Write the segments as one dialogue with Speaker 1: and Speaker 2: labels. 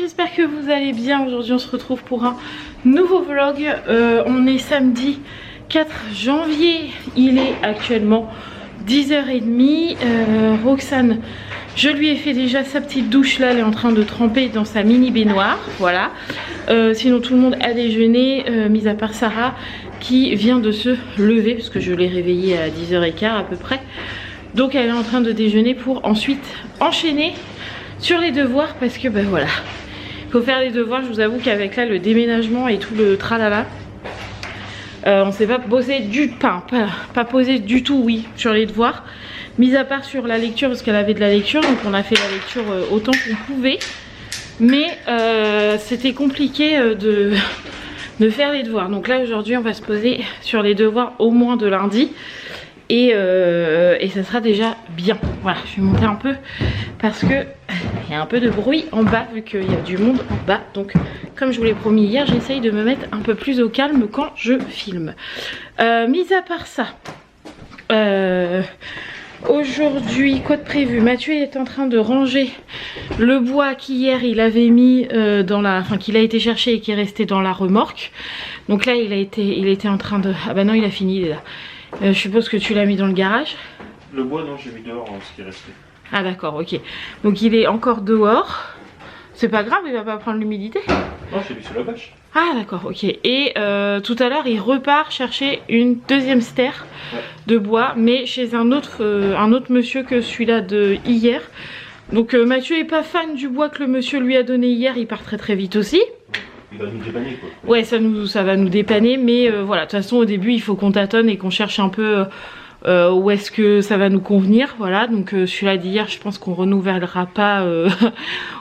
Speaker 1: j'espère que vous allez bien. Aujourd'hui on se retrouve pour un nouveau vlog. On est samedi 4 janvier, il est actuellement 10h30. Roxane, je lui ai fait déjà sa petite douche là, elle est en train de tremper dans sa mini baignoire, voilà. Sinon tout le monde a déjeuné, mis à part Sarah qui vient de se lever parce que je l'ai réveillée à 10h15 à peu près. Donc elle est en train de déjeuner pour ensuite enchaîner sur les devoirs parce que ben voilà, il faut faire les devoirs. Je vous avoue qu'avec là le déménagement et tout le tralala, on s'est pas posé pas posé du tout, oui, sur les devoirs, mis à part sur la lecture parce qu'elle avait de la lecture, donc on a fait la lecture autant qu'on pouvait, mais c'était compliqué de faire les devoirs. Donc là aujourd'hui on va se poser sur les devoirs au moins de lundi. Et ça sera déjà bien. Voilà, je vais monter un peu parce que il y a un peu de bruit en bas vu qu'il y a du monde en bas. Donc comme je vous l'ai promis hier, j'essaye de me mettre un peu plus au calme quand je filme. Mis à part ça, aujourd'hui, quoi de prévu? Mathieu est en train de ranger le bois qu'hier il avait mis dans la... Enfin qu'il a été cherché et qui est resté dans la remorque. Donc là il était en train de... Ah bah non, il a fini, il est là. Je suppose que tu l'as mis dans le garage.
Speaker 2: Le bois, non, j'ai mis dehors ce qui est resté.
Speaker 1: Ah d'accord, ok. Donc il est encore dehors. C'est pas grave, il va pas prendre l'humidité.
Speaker 2: Non, j'ai mis sur la bâche.
Speaker 1: Ah d'accord, ok. Et tout à l'heure, il repart chercher une deuxième stère de bois, mais chez un autre monsieur que celui-là de hier. Donc Mathieu est pas fan du bois que le monsieur lui a donné hier, il part très vite aussi.
Speaker 2: Il va nous dépanner quoi.
Speaker 1: Ouais, ça va nous dépanner, mais voilà, de toute façon au début il faut qu'on tâtonne et qu'on cherche un peu où est-ce que ça va nous convenir, voilà. Donc celui-là d'hier, je pense qu'on renouvellera pas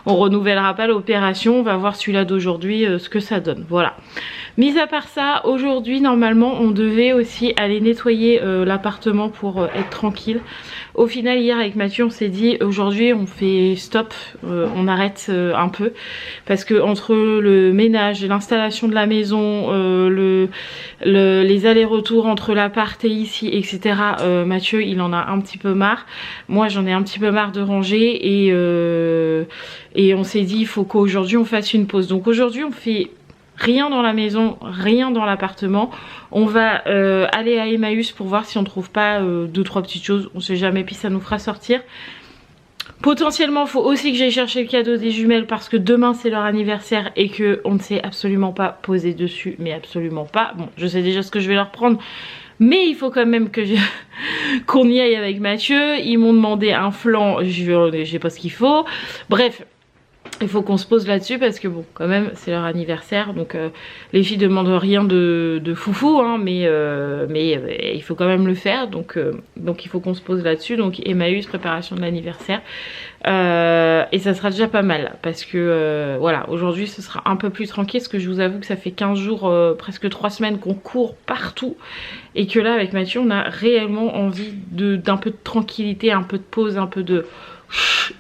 Speaker 1: on renouvellera pas l'opération, on va voir celui-là d'aujourd'hui ce que ça donne, voilà. Mis à part ça, aujourd'hui normalement on devait aussi aller nettoyer l'appartement pour être tranquille. Au final hier avec Mathieu on s'est dit aujourd'hui on fait stop, on arrête un peu parce que entre le ménage, l'installation de la maison, les allers-retours entre l'appart et ici, etc. Mathieu il en a un petit peu marre, moi j'en ai un petit peu marre de ranger et on s'est dit il faut qu'aujourd'hui on fasse une pause. Donc aujourd'hui on fait rien dans la maison, rien dans l'appartement. On va aller à Emmaüs pour voir si on trouve pas 2-3 petites choses, on sait jamais, puis ça nous fera sortir. Potentiellement il faut aussi que j'aille chercher le cadeau des jumelles parce que demain c'est leur anniversaire et que on ne s'est absolument pas posé dessus, mais absolument pas. Bon, je sais déjà ce que je vais leur prendre, mais il faut quand même que qu'on y aille avec Mathieu. Ils m'ont demandé un flan, je sais pas ce qu'il faut. Bref, il faut qu'on se pose là-dessus parce que bon, quand même, c'est leur anniversaire. Donc les filles demandent rien de foufou, hein, mais il faut quand même le faire. Donc il faut qu'on se pose là-dessus. Donc Emmaüs, préparation de l'anniversaire. Et ça sera déjà pas mal parce que voilà, aujourd'hui ce sera un peu plus tranquille. Parce que je vous avoue que ça fait 15 jours, presque 3 semaines qu'on court partout. Et que là, avec Mathieu, on a réellement envie d'un peu de tranquillité, un peu de pause, un peu de...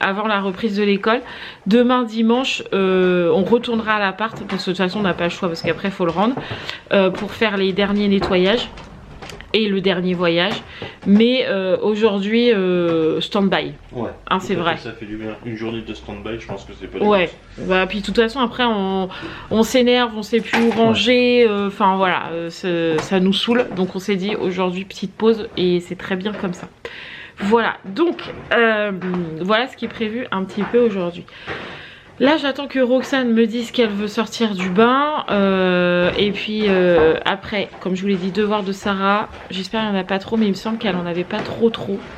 Speaker 1: avant la reprise de l'école. Demain dimanche on retournera à l'appart parce que de toute façon on n'a pas le choix parce qu'après il faut le rendre pour faire les derniers nettoyages et le dernier voyage. Mais aujourd'hui stand-by. Ouais, hein, c'est vrai.
Speaker 2: Ça fait du bien. Une journée de stand-by, je pense que c'est pas
Speaker 1: ouais, bah, puis de toute façon après on s'énerve, on sait plus où ranger, enfin voilà, ça nous saoule. Donc on s'est dit aujourd'hui petite pause et c'est très bien comme ça. Voilà, donc voilà ce qui est prévu un petit peu aujourd'hui. Là j'attends que Roxane me dise qu'elle veut sortir du bain et puis après, comme je vous l'ai dit, devoir de Sarah. J'espère qu'il n'y en a pas trop, mais il me semble qu'elle en avait pas trop.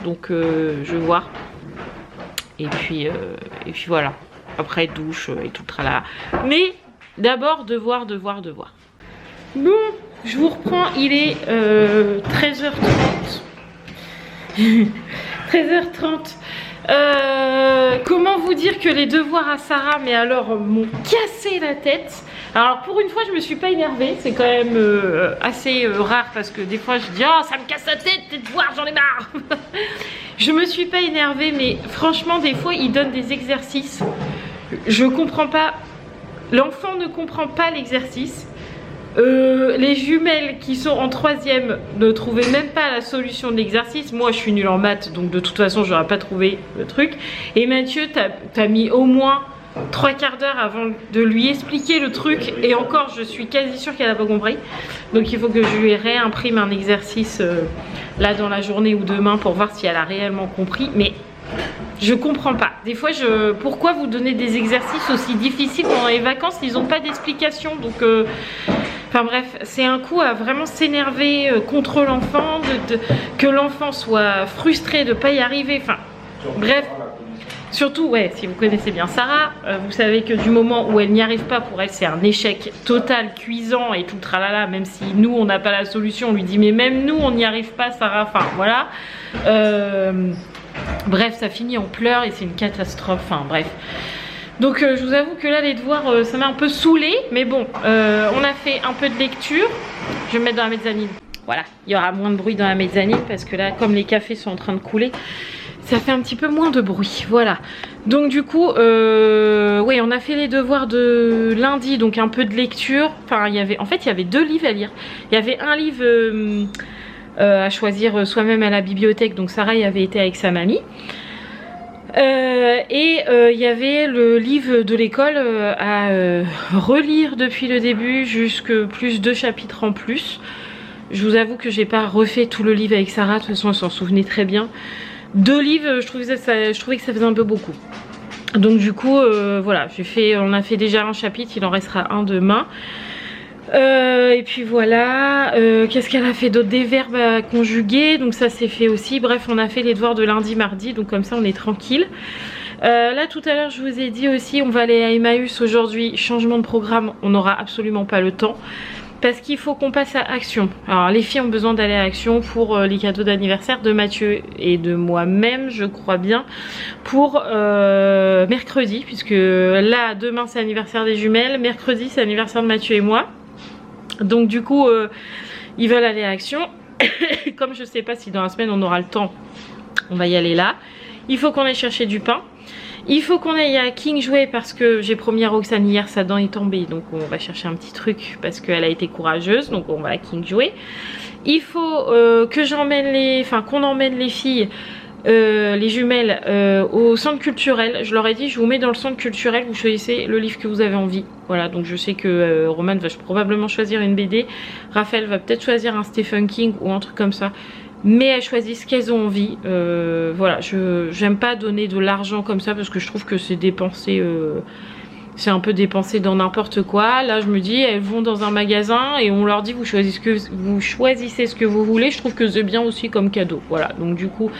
Speaker 1: Donc je vais voir. Et puis voilà, après douche et tout le tralala. Mais d'abord devoir. Bon, je vous reprends, il est 13h30. 13h30. Comment vous dire que les devoirs à Sarah, mais alors, m'ont cassé la tête. Alors pour une fois je me suis pas énervée, c'est quand même assez rare parce que des fois je dis oh ça me casse la tête tes devoirs, j'en ai marre. Je me suis pas énervée, mais franchement des fois ils donnent des exercices, je comprends pas, l'enfant ne comprend pas l'exercice. Les jumelles qui sont en 3e ne trouvaient même pas la solution de l'exercice. Moi je suis nulle en maths donc de toute façon j'aurais pas trouvé le truc. Et Mathieu t'as mis au moins 3/4 d'heure avant de lui expliquer le truc et encore je suis quasi sûre qu'elle n'a pas compris. Donc il faut que je lui réimprime un exercice là dans la journée ou demain pour voir si elle a réellement compris. Mais je comprends pas. Des fois, pourquoi vous donnez des exercices aussi difficiles pendant les vacances? Ils n'ont pas d'explication. Donc, enfin bref, c'est un coup à vraiment s'énerver contre l'enfant, que l'enfant soit frustré de ne pas y arriver. Enfin, bref. Surtout, ouais, si vous connaissez bien Sarah, vous savez que du moment où elle n'y arrive pas, pour elle, c'est un échec total, cuisant et tout le tralala. Même si nous, on n'a pas la solution, on lui dit, mais même nous, on n'y arrive pas, Sarah. Enfin, voilà. Bref, ça finit en pleurs et c'est une catastrophe. Enfin, bref. Donc, je vous avoue que là, les devoirs, ça m'a un peu saoulée. Mais bon, on a fait un peu de lecture. Je vais me mettre dans la mezzanine. Voilà, il y aura moins de bruit dans la mezzanine parce que là, comme les cafés sont en train de couler, ça fait un petit peu moins de bruit, voilà. Donc du coup, oui, on a fait les devoirs de lundi, donc un peu de lecture. Enfin, en fait, il y avait 2 livres à lire. Il y avait un livre à choisir soi-même à la bibliothèque, donc Sarah y avait été avec sa mamie. Il y avait le livre de l'école à relire depuis le début, jusque plus 2 chapitres en plus. Je vous avoue que j'ai pas refait tout le livre avec Sarah, de toute façon elle s'en souvenait très bien. 2 livres, je trouvais que ça faisait un peu beaucoup. Donc du coup, voilà, on a fait déjà un chapitre, il en restera un demain. Et puis voilà, qu'est-ce qu'elle a fait d'autre? Des verbes à conjuguer, donc ça c'est fait aussi. Bref, on a fait les devoirs de lundi, mardi, donc comme ça on est tranquille. Là tout à l'heure je vous ai dit aussi, on va aller à Emmaüs aujourd'hui, changement de programme, on n'aura absolument pas le temps. Parce qu'il faut qu'on passe à Action. Alors les filles ont besoin d'aller à Action pour les cadeaux d'anniversaire de Mathieu et de moi-même, je crois bien, pour mercredi. Puisque là, demain c'est l'anniversaire des jumelles, mercredi c'est l'anniversaire de Mathieu et moi. Donc du coup, ils veulent aller à Action. Comme je sais pas si dans la semaine on aura le temps, on va y aller là. Il faut qu'on aille chercher du pain. Il faut qu'on aille à King jouer parce que j'ai promis à Roxane hier, sa dent est tombée. Donc on va chercher un petit truc parce qu'elle a été courageuse. Donc on va à King jouer. Il faut qu'on emmène les filles, les jumelles, au centre culturel. Je leur ai dit, je vous mets dans le centre culturel, vous choisissez le livre que vous avez envie. Voilà, donc je sais que Romane va probablement choisir une BD. Raphaël va peut-être choisir un Stephen King ou un truc comme ça. Mais elles choisissent ce qu'elles ont envie. Voilà, j'aime pas donner de l'argent comme ça parce que je trouve que c'est dépensé, c'est un peu dépensé dans n'importe quoi. Là je me dis, elles vont dans un magasin et on leur dit vous choisissez ce que vous voulez. Je trouve que c'est bien aussi comme cadeau. Voilà, donc du coup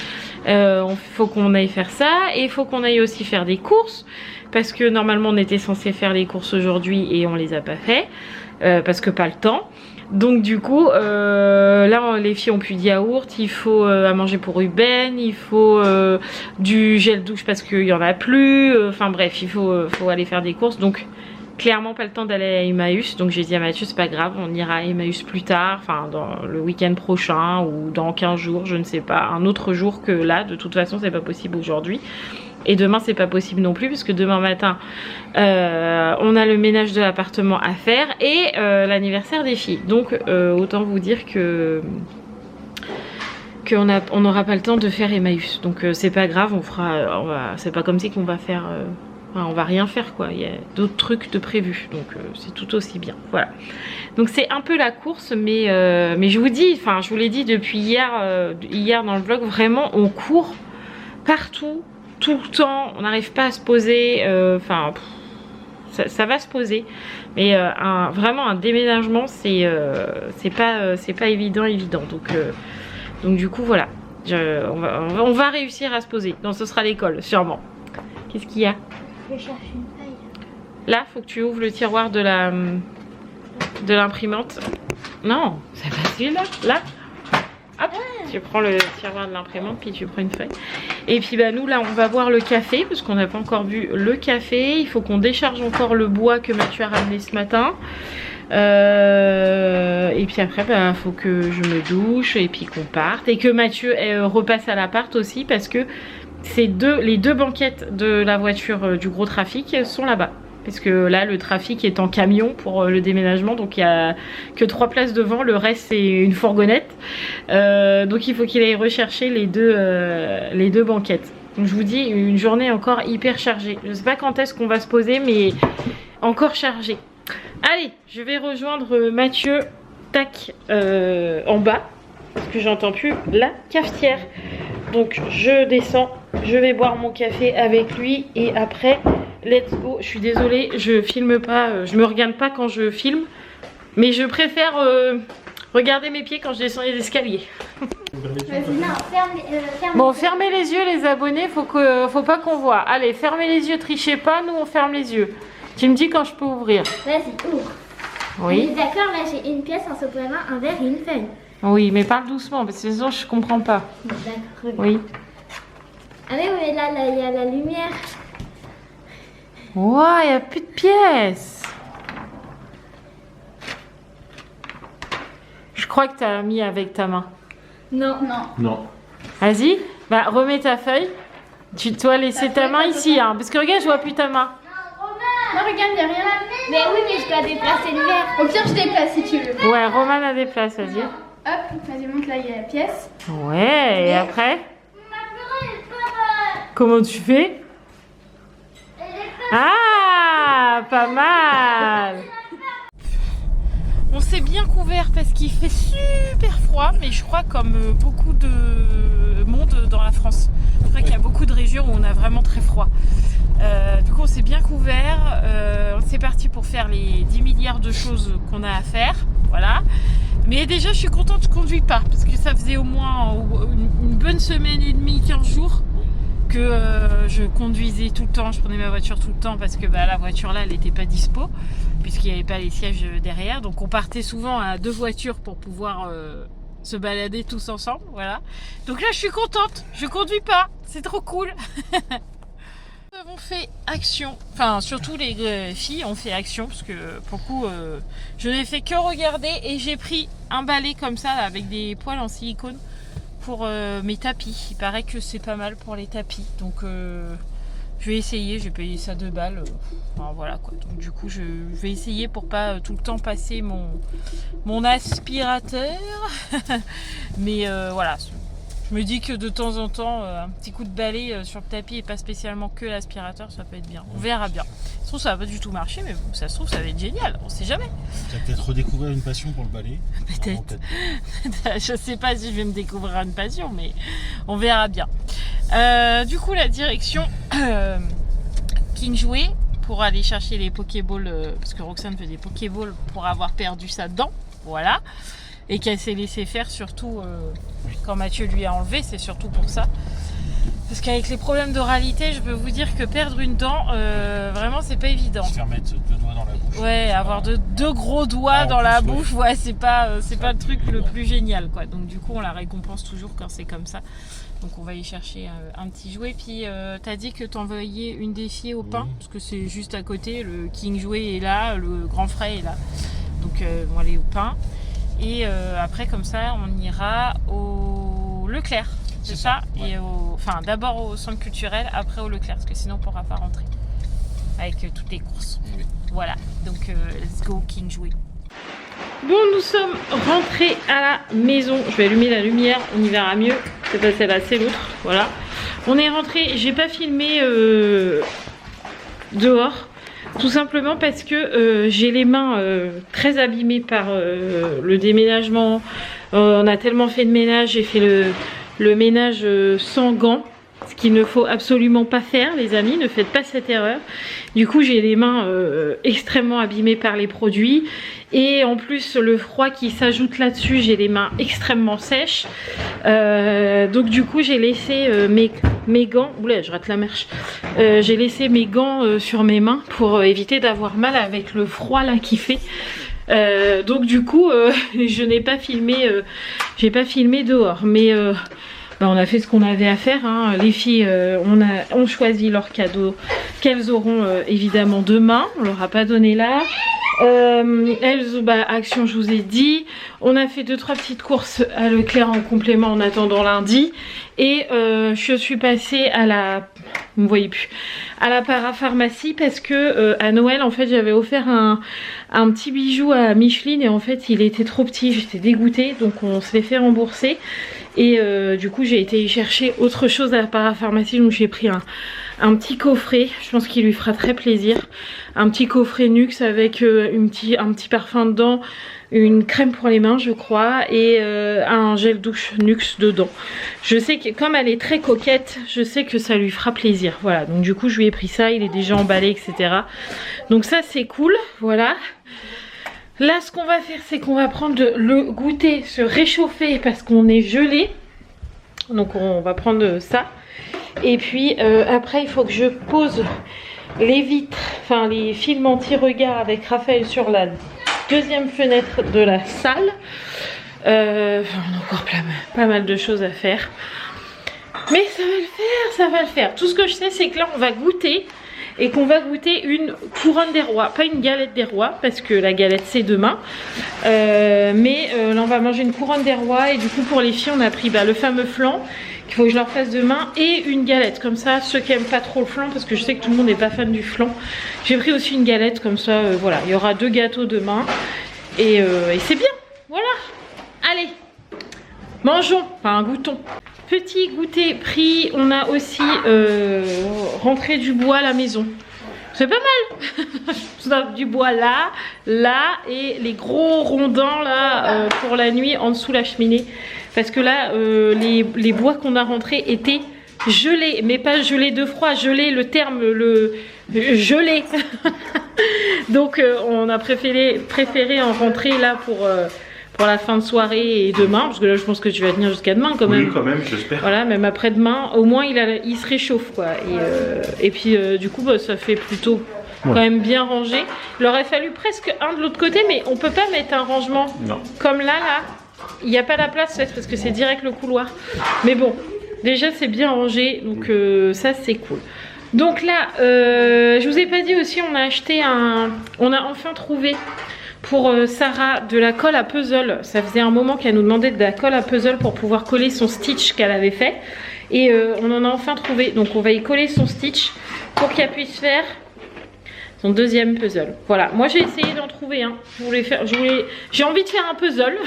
Speaker 1: il faut qu'on aille faire ça. Et il faut qu'on aille aussi faire des courses. Parce que normalement on était censé faire les courses aujourd'hui et on les a pas fait. Parce que pas le temps. Donc du coup, là les filles ont plus de yaourt, il faut à manger pour Ruben, il faut du gel douche parce qu'il n'y en a plus, enfin bref, il faut aller faire des courses. Donc clairement pas le temps d'aller à Emmaüs, donc j'ai dit à Mathieu c'est pas grave, on ira à Emmaüs plus tard, enfin dans le week-end prochain ou dans 15 jours, je ne sais pas, un autre jour que là, de toute façon c'est pas possible aujourd'hui. Et demain c'est pas possible non plus puisque demain matin on a le ménage de l'appartement à faire et l'anniversaire des filles. Donc autant vous dire que on n'aura pas le temps de faire Emmaüs. Donc c'est pas grave, c'est pas comme si qu'on va faire on va rien faire quoi, il y a d'autres trucs de prévus. Donc c'est tout aussi bien. Voilà. Donc c'est un peu la course mais je vous dis, enfin je vous l'ai dit depuis hier dans le vlog, vraiment on court partout. Tout le temps, on n'arrive pas à se poser, enfin ça va se poser, mais vraiment un déménagement c'est pas évident. Donc du coup voilà, on va réussir à se poser. Donc ce sera l'école sûrement. Qu'est-ce qu'il y a?
Speaker 3: Je cherche une feuille.
Speaker 1: Là faut que tu ouvres le tiroir de l'imprimante. Non, c'est pas celui-là. Là. Hop, tu prends le tiroir de l'imprimante puis tu prends une feuille. Et puis bah nous là on va boire le café parce qu'on n'a pas encore bu le café. Il faut qu'on décharge encore le bois que Mathieu a ramené ce matin. Et puis après bah faut que je me douche et puis qu'on parte. Et que Mathieu repasse à l'appart aussi parce que les deux banquettes de la voiture du gros trafic sont là-bas. Parce que là le trafic est en camion pour le déménagement, donc il n'y a que 3 places devant, le reste c'est une fourgonnette. Donc il faut qu'il aille rechercher les deux banquettes. Donc je vous dis, une journée encore hyper chargée. Je sais pas quand est-ce qu'on va se poser, mais encore chargée. Allez, je vais rejoindre Mathieu, tac, en bas, parce que j'entends plus la cafetière. Donc je descends, je vais boire mon café avec lui et après, let's go. Je suis désolée, je filme pas, je me regarde pas quand je filme, mais je préfère regarder mes pieds quand je descends les escaliers.
Speaker 3: Vas-y, non, ferme.
Speaker 1: Bon, fermez les yeux les abonnés, faut pas qu'on voit. Allez, fermez les yeux, trichez pas, nous on ferme les yeux. Tu me dis quand je peux ouvrir.
Speaker 3: Vas-y, ouvre.
Speaker 1: Oui.
Speaker 3: D'accord, là j'ai une pièce, un sopalin, un verre et une feuille.
Speaker 1: Oui, mais parle doucement parce que sinon je comprends pas.
Speaker 3: D'accord, regarde.
Speaker 1: Oui.
Speaker 3: Ah mais là, il y a la lumière.
Speaker 1: Ouah, il n'y a plus de pièces. Je crois que tu as mis avec ta main.
Speaker 3: Non.
Speaker 2: Non.
Speaker 1: Vas-y, bah remets ta feuille. Tu dois laisser ta main ici, hein, parce que regarde, je vois plus ta main.
Speaker 3: Non, regarde, il n'y a rien. Mais oui, mais je dois déplacer le verre. Au pire, je déplace si tu veux.
Speaker 1: Ouais, Roman a des places, vas-y.
Speaker 3: Hop, vas-y, monte là, il y a la pièce.
Speaker 1: Ouais, et après? Comment tu fais? Ah, pas mal. On s'est bien couvert parce qu'il fait super froid, mais je crois comme beaucoup de monde dans la France. Je crois qu'il y a beaucoup de régions où on a vraiment très froid. Du coup on s'est bien couvert, c'est parti pour faire les 10 milliards de choses qu'on a à faire, voilà. Mais déjà je suis contente que je ne conduis pas, parce que ça faisait au moins une bonne semaine et demie, 15 jours que je conduisais tout le temps, je prenais ma voiture tout le temps parce que la voiture là elle n'était pas dispo, puisqu'il n'y avait pas les sièges derrière, donc on partait souvent à 2 voitures pour pouvoir se balader tous ensemble, voilà. Donc là je suis contente, je conduis pas, c'est trop cool. Nous avons fait action, enfin surtout les filles ont fait action parce que pour le coup je n'ai fait que regarder et j'ai pris un balai comme ça là, avec des poils en silicone pour mes tapis. Il paraît que c'est pas mal pour les tapis, donc je vais essayer, j'ai payé ça 2 balles, enfin, voilà quoi. Donc du coup je vais essayer pour pas tout le temps passer mon aspirateur mais voilà. Je me dis que de temps en temps, un petit coup de balai sur le tapis et pas spécialement que l'aspirateur, ça peut être bien. On verra bien. Ça se trouve, ça va pas du tout marcher, mais bon, ça se trouve, ça va être génial. On sait jamais.
Speaker 4: Tu as peut-être redécouvert une passion pour le balai.
Speaker 1: Peut-être. Je sais pas si je vais me découvrir une passion, mais on verra bien. Du coup, la direction King Jouet pour aller chercher les Pokéballs, parce que Roxane fait des Pokéballs pour avoir perdu sa dent. Voilà. Et qu'elle s'est laissée faire surtout quand Mathieu lui a enlevé, c'est surtout pour ça. Parce qu'avec les problèmes d'oralité, je peux vous dire que perdre une dent, vraiment c'est pas évident.
Speaker 4: Se faire mettre 2 doigts dans la bouche.
Speaker 1: Ouais, avoir deux gros doigts dans la bouche, ouais, c'est pas le truc le plus génial quoi. Donc du coup on la récompense toujours quand c'est comme ça. Donc on va y chercher un petit jouet. Puis t'as dit que t'envoyais une des filles au pain, parce que c'est juste à côté, le King Jouet est là, le grand frère est là. Donc on va aller au pain. Et après comme ça on ira au Leclerc, c'est ça, ouais. Et enfin d'abord au centre culturel, après au Leclerc, parce que sinon on ne pourra pas rentrer avec toutes les courses. Oui. Voilà, donc let's go King Jouet. Bon, nous sommes rentrés à la maison. Je vais allumer la lumière, on y verra mieux. C'est pas celle-là, c'est l'autre, voilà. On est rentrés, j'ai pas filmé dehors. Tout simplement parce que j'ai les mains très abîmées par le déménagement. On a tellement fait de ménage, j'ai fait le ménage sans gants. Ce qu'il ne faut absolument pas faire les amis, ne faites pas cette erreur. Du coup j'ai les mains extrêmement abîmées par les produits. Et en plus le froid qui s'ajoute là-dessus, j'ai les mains extrêmement sèches. Donc du coup j'ai laissé mes gants. Oula, je rate la marche. J'ai laissé mes gants sur mes mains pour éviter d'avoir mal avec le froid là qui fait. Donc du coup je n'ai pas filmé, j'ai pas filmé dehors. Mais on a fait ce qu'on avait à faire, hein. Les filles ont choisi leur cadeau qu'elles auront évidemment demain. On leur a pas donné là. Action, je vous ai dit. On a fait 2-3 petites courses à Leclerc en complément en attendant lundi. Et je suis passée à la... Vous me voyez plus. À la parapharmacie parce que à Noël en fait j'avais offert un petit bijou à Micheline et en fait il était trop petit, j'étais dégoûtée, donc on se l'est fait rembourser. Et du coup j'ai été y chercher autre chose à la parapharmacie, donc j'ai pris un petit coffret, je pense qu'il lui fera très plaisir. Un petit coffret Nuxe avec un petit parfum dedans, une crème pour les mains je crois, et un gel douche Nuxe dedans. Je sais que comme elle est très coquette, je sais que ça lui fera plaisir. Voilà, donc du coup je lui ai pris ça, il est déjà emballé, etc. Donc ça c'est cool, voilà. Là ce qu'on va faire, c'est qu'on va prendre le goûter, se réchauffer parce qu'on est gelé. Donc on va prendre ça. Et puis après il faut que je pose les vitres, enfin les films anti-regard avec Raphaël sur la deuxième fenêtre de la salle. On a encore pas mal de choses à faire. Mais ça va le faire, ça va le faire. Tout ce que je sais c'est que là on va goûter. Et qu'on va goûter une couronne des rois, pas une galette des rois parce que la galette c'est demain, mais là on va manger une couronne des rois. Et du coup pour les filles on a pris le fameux flan qu'il faut que je leur fasse demain et une galette, comme ça ceux qui aiment pas trop le flan, parce que je sais que tout le monde n'est pas fan du flan, j'ai pris aussi une galette comme ça, voilà, il y aura 2 gâteaux demain et c'est bien, voilà. Allez, mangeons, enfin goûtons. Petit goûter pris, on a aussi rentré du bois à la maison. C'est pas mal. Du bois là, et les gros rondins là pour la nuit en dessous la cheminée. Parce que là, les bois qu'on a rentrés étaient gelés, mais pas gelés de froid, gelés, le terme, gelé. Donc on a préféré en rentrer là pour la fin de soirée et demain, parce que là je pense que tu vas tenir jusqu'à demain quand même.
Speaker 2: Oui quand même, j'espère.
Speaker 1: Voilà, même après demain, au moins il se réchauffe quoi. Et puis du coup ça fait plutôt quand même bien rangé. Il aurait fallu presque un de l'autre côté, mais on peut pas mettre un rangement comme là, il n'y a pas la place parce que c'est direct le couloir. Mais bon, déjà c'est bien rangé, donc ça c'est cool. Donc là, je vous ai pas dit aussi, on a enfin trouvé pour Sarah de la colle à puzzle. Ça faisait un moment qu'elle nous demandait de la colle à puzzle pour pouvoir coller son stitch qu'elle avait fait. Et on en a enfin trouvé. Donc on va y coller son stitch pour qu'elle puisse faire son deuxième puzzle. Voilà, moi j'ai essayé d'en trouver un. J'ai envie de faire un puzzle.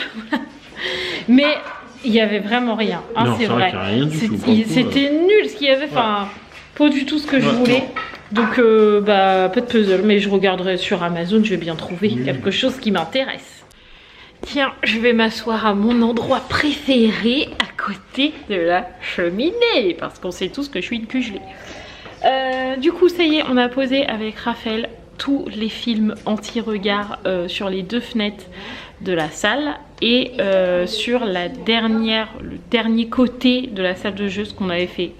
Speaker 1: Mais il n'y avait vraiment rien. Hein, c'est vrai. C'était nul ce qu'il y avait. Enfin, pas du tout ce que je voulais. Donc pas de puzzle, mais je regarderai sur Amazon, je vais bien trouver quelque chose qui m'intéresse. Tiens, je vais m'asseoir à mon endroit préféré, à côté de la cheminée, parce qu'on sait tous que je suis une cugelée. Du coup, ça y est, on a posé avec Raphaël tous les films anti-regard sur les 2 fenêtres de la salle et sur le dernier côté de la salle de jeu, ce qu'on avait fait.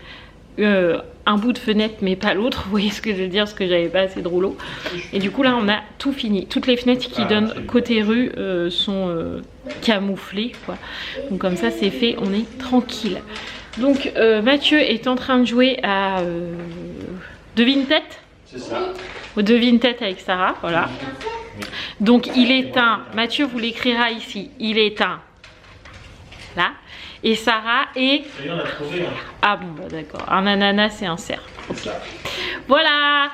Speaker 1: Un bout de fenêtre mais pas l'autre, vous voyez ce que je veux dire, parce que j'avais pas assez de rouleaux. Et du coup là on a tout fini, toutes les fenêtres qui donnent côté rue sont camouflées quoi. Donc comme ça c'est fait, on est tranquille. Donc Mathieu est en train de jouer à devine-tête. C'est ça. Devine-tête avec Sarah, voilà. Donc il est un, Mathieu vous l'écrira ici, il est un là. Et Sarah est... Ah bon, bah d'accord. Un ananas et un cerf. Okay. Voilà.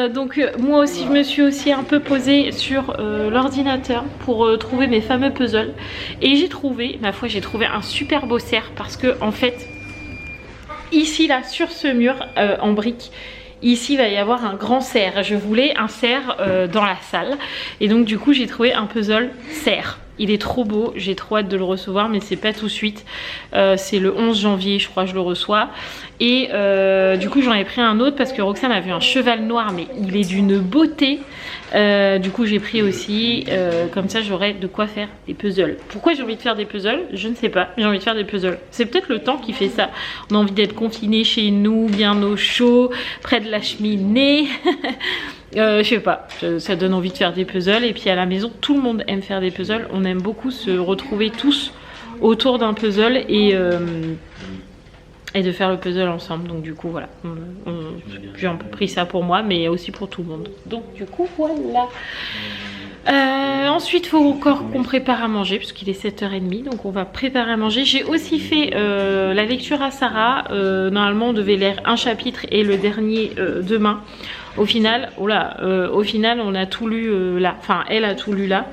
Speaker 1: Donc moi aussi, je me suis aussi un peu posée sur l'ordinateur pour trouver mes fameux puzzles. Et j'ai trouvé, ma foi, j'ai trouvé un super beau cerf parce que en fait, ici là, sur ce mur en briques, ici il va y avoir un grand cerf. Je voulais un cerf dans la salle. Et donc du coup, j'ai trouvé un puzzle cerf. Il est trop beau, j'ai trop hâte de le recevoir, mais c'est pas tout de suite. C'est le 11 janvier, je crois, je le reçois. Et du coup, j'en ai pris un autre parce que Roxane a vu un cheval noir, mais il est d'une beauté. Du coup, j'ai pris aussi, comme ça, j'aurai de quoi faire des puzzles. Pourquoi j'ai envie de faire des puzzles? Je ne sais pas, j'ai envie de faire des puzzles. C'est peut-être le temps qui fait ça. On a envie d'être confiné chez nous, bien au chaud, près de la cheminée. Je sais pas, ça donne envie de faire des puzzles. Et puis à la maison, tout le monde aime faire des puzzles. On aime beaucoup se retrouver tous autour d'un puzzle et de faire le puzzle ensemble. Donc du coup voilà, j'ai un peu pris ça pour moi, mais aussi pour tout le monde. Donc du coup voilà. Ensuite il faut encore qu'on prépare à manger puisqu'il est 7h30, donc on va préparer à manger. J'ai aussi fait la lecture à Sarah. Normalement on devait lire un chapitre et le dernier demain. Au final, au final on a tout lu là, enfin elle a tout lu là.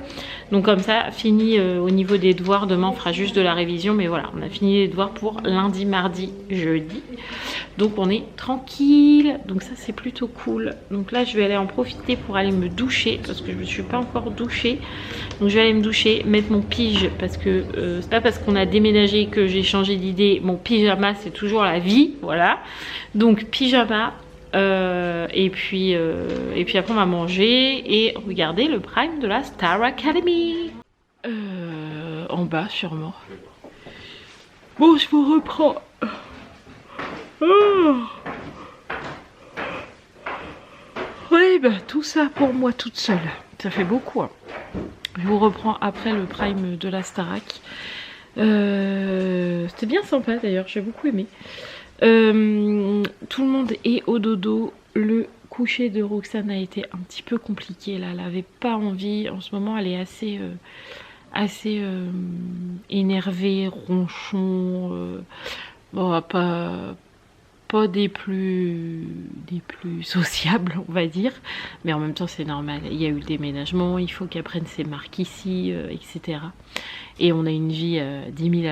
Speaker 1: Donc comme ça, fini au niveau des devoirs. Demain on fera juste de la révision, mais voilà, on a fini les devoirs pour lundi, mardi, jeudi. Donc on est tranquille, donc ça c'est plutôt cool. Donc là je vais aller en profiter pour aller me doucher, parce que je ne suis pas encore douchée. Donc je vais aller me doucher, mettre mon pige, parce que c'est pas parce qu'on a déménagé que j'ai changé d'idée. Mon pyjama c'est toujours la vie, voilà. Donc pyjama, et puis après on va manger et regarder le prime de la Star Academy. En bas sûrement. Bon, je vous reprends. Oh. Oui, bah tout ça pour moi toute seule. Ça fait beaucoup. Hein. Je vous reprends après le prime de la Starac. C'était bien sympa d'ailleurs, j'ai beaucoup aimé. Tout le monde est au dodo. Le coucher de Roxane a été un petit peu compliqué là. Elle avait pas envie. En ce moment, elle est assez énervée, ronchon. Bon, pas des plus sociables, on va dire, mais en même temps c'est normal, il y a eu le déménagement, il faut qu'elle prenne ses marques ici, etc. Et on a une vie 10 000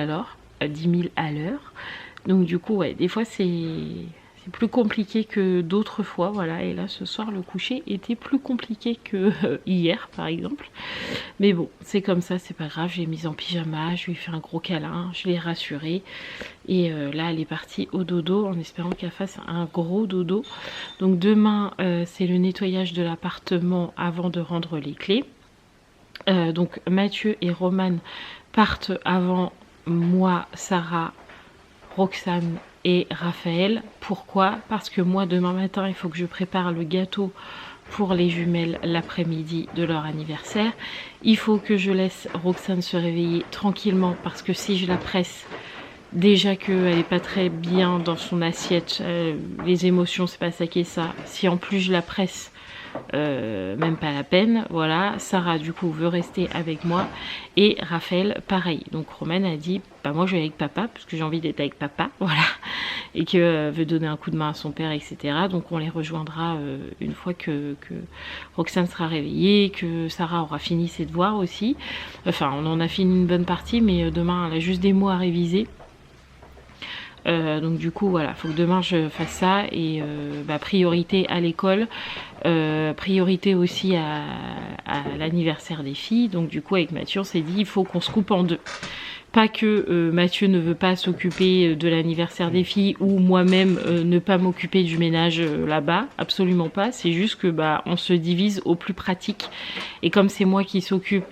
Speaker 1: à l'heure, donc du coup ouais, des fois c'est plus compliqué que d'autres fois, voilà. Et là ce soir le coucher était plus compliqué que hier par exemple, mais bon c'est comme ça, c'est pas grave. J'ai mis en pyjama, je lui ai fait un gros câlin, je l'ai rassurée, et là elle est partie au dodo en espérant qu'elle fasse un gros dodo. Donc demain c'est le nettoyage de l'appartement avant de rendre les clés. Donc Mathieu et Romane partent avant moi, Sarah, Roxane et Raphaël. Pourquoi? Parce que moi demain matin il faut que je prépare le gâteau pour les jumelles l'après-midi de leur anniversaire. Il faut que je laisse Roxane se réveiller tranquillement, parce que si je la presse, déjà qu'elle n'est pas très bien dans son assiette, les émotions c'est pas ça qui est ça, si en plus je la presse, même pas la peine, voilà. Sarah du coup veut rester avec moi, et Raphaël pareil. Donc Romane a dit bah moi je vais avec papa parce que j'ai envie d'être avec papa, voilà, et que veut donner un coup de main à son père, etc. Donc on les rejoindra une fois que Roxane sera réveillée, que Sarah aura fini ses devoirs aussi. Enfin on en a fini une bonne partie, mais demain elle a juste des mots à réviser. Donc du coup voilà, faut que demain je fasse ça, et priorité à l'école, priorité aussi à l'anniversaire des filles. Donc du coup avec Mathieu on s'est dit il faut qu'on se coupe en deux. Pas que Mathieu ne veut pas s'occuper de l'anniversaire des filles, ou moi-même ne pas m'occuper du ménage là-bas, absolument pas. C'est juste que on se divise au plus pratique, et comme c'est moi qui s'occupe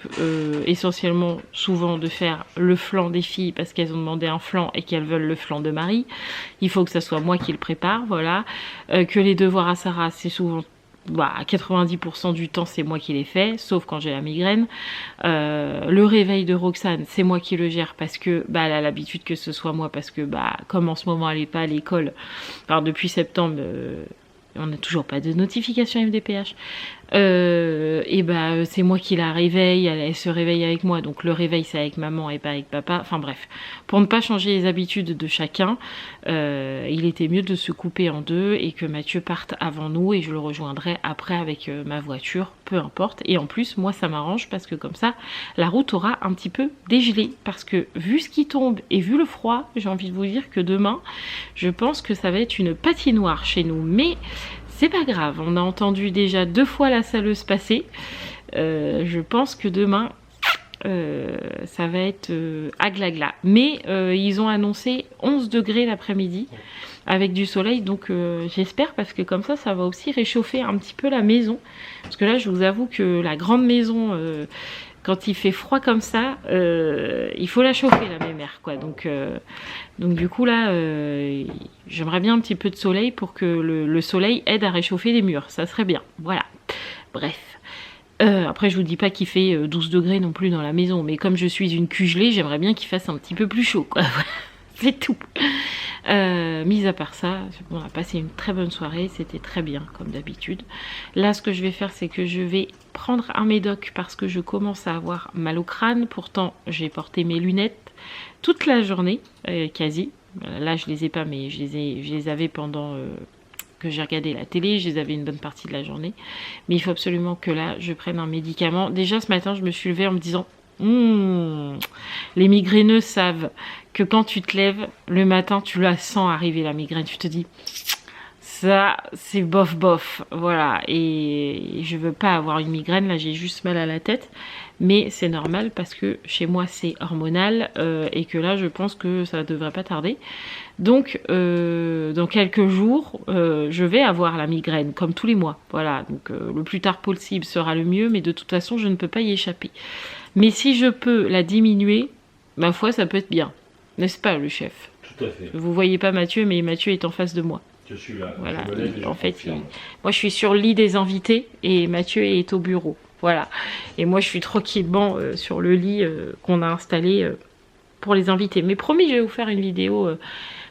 Speaker 1: essentiellement souvent de faire le flan des filles parce qu'elles ont demandé un flan et qu'elles veulent le flan de Marie, il faut que ça soit moi qui le prépare, voilà. Que les devoirs à Sarah c'est souvent 90% du temps c'est moi qui les fais, sauf quand j'ai la migraine. Le réveil de Roxane c'est moi qui le gère, parce que elle a l'habitude que ce soit moi, parce que comme en ce moment elle n'est pas à l'école, depuis septembre, on n'a toujours pas de notification MDPH, c'est moi qui la réveille, elle se réveille avec moi, donc le réveil c'est avec maman et pas avec papa. Enfin bref, pour ne pas changer les habitudes de chacun, il était mieux de se couper en deux, et que Mathieu parte avant nous et je le rejoindrai après avec ma voiture, peu importe. Et en plus moi ça m'arrange, parce que comme ça la route aura un petit peu dégelé, parce que vu ce qui tombe et vu le froid, j'ai envie de vous dire que demain je pense que ça va être une patinoire chez nous, mais c'est pas grave, on a entendu déjà 2 fois la saleuse passer. Je pense que demain ça va être aglagla. Mais ils ont annoncé 11 degrés l'après-midi avec du soleil, donc j'espère, parce que comme ça va aussi réchauffer un petit peu la maison. Parce que là je vous avoue que la grande maison, quand il fait froid comme ça, il faut la chauffer la mémère, quoi. Donc du coup là, j'aimerais bien un petit peu de soleil pour que le soleil aide à réchauffer les murs, ça serait bien, voilà. Bref. Après je vous dis pas qu'il fait 12 degrés non plus dans la maison, mais comme je suis une cul gelée, j'aimerais bien qu'il fasse un petit peu plus chaud, quoi. C'est tout. Mis à part ça, on a passé une très bonne soirée, c'était très bien comme d'habitude. Là ce que je vais faire, c'est que je vais prendre un médoc, parce que je commence à avoir mal au crâne. Pourtant j'ai porté mes lunettes toute la journée, quasi. Là je les ai pas, mais je les avais pendant que j'ai regardé la télé, je les avais une bonne partie de la journée. Mais il faut absolument que là, je prenne un médicament. Déjà, ce matin, je me suis levée en me disant, les migraineux savent que quand tu te lèves, le matin, tu la sens arriver, la migraine. Tu te dis, ça, c'est bof bof, voilà. Et je veux pas avoir une migraine, là, j'ai juste mal à la tête. Mais c'est normal parce que chez moi, c'est hormonal et que là, je pense que ça devrait pas tarder. Donc, dans quelques jours, je vais avoir la migraine, comme tous les mois. Voilà, donc le plus tard possible sera le mieux, mais de toute façon, je ne peux pas y échapper. Mais si je peux la diminuer, ma foi, ça peut être bien. N'est-ce pas, le chef?
Speaker 2: Tout à fait.
Speaker 1: Vous voyez pas Mathieu, mais Mathieu est en face de moi.
Speaker 2: Je suis là.
Speaker 1: Voilà,
Speaker 2: Je me lève et je
Speaker 1: en fait,
Speaker 2: confirme.
Speaker 1: moi je suis sur le lit des invités et Mathieu est au bureau. Voilà. Et moi je suis tranquillement sur le lit qu'on a installé pour les invités. Mais promis, je vais vous faire une vidéo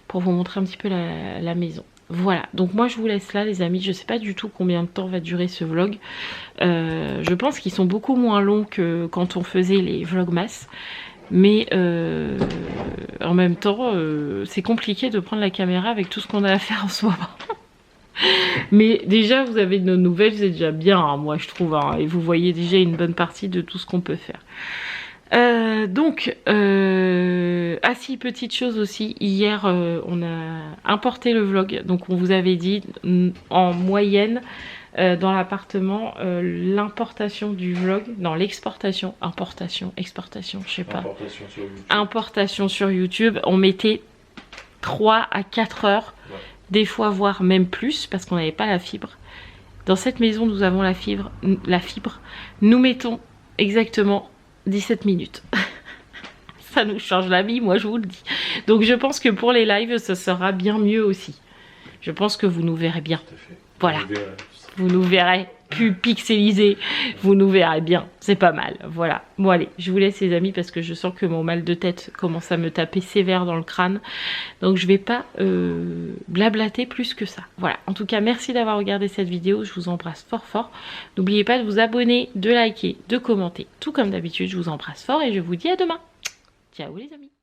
Speaker 1: pour vous montrer un petit peu la maison. Voilà, donc moi je vous laisse là les amis, je sais pas du tout combien de temps va durer ce vlog. Je pense qu'ils sont beaucoup moins longs que quand on faisait les vlogmas. Mais en même temps, c'est compliqué de prendre la caméra avec tout ce qu'on a à faire en ce moment. Mais déjà, vous avez de nos nouvelles, c'est déjà bien, hein, moi je trouve. Hein, et vous voyez déjà une bonne partie de tout ce qu'on peut faire. Ah si, petite chose aussi, hier on a importé le vlog. Donc on vous avait dit, en moyenne, dans l'appartement, l'importation du vlog, non l'exportation, importation, exportation, je sais pas.
Speaker 2: Importation sur YouTube.
Speaker 1: Importation sur YouTube, on mettait 3 à 4 heures,
Speaker 2: Ouais.
Speaker 1: des fois voire même plus, parce qu'on n'avait pas la fibre. Dans cette maison, nous avons la fibre. Nous mettons exactement 17 minutes. Ça nous change la vie, moi je vous le dis. Donc je pense que pour les lives, ça sera bien mieux aussi. Je pense que vous nous verrez bien.
Speaker 2: Tout à fait.
Speaker 1: Voilà.
Speaker 2: Je verrai.
Speaker 1: Vous nous verrez plus pixelisé, vous nous verrez bien, c'est pas mal, voilà. Bon allez, je vous laisse les amis parce que je sens que mon mal de tête commence à me taper sévère dans le crâne. Donc je vais pas blablater plus que ça. Voilà, en tout cas merci d'avoir regardé cette vidéo, je vous embrasse fort fort. N'oubliez pas de vous abonner, de liker, de commenter, tout comme d'habitude, je vous embrasse fort et je vous dis à demain. Ciao les amis.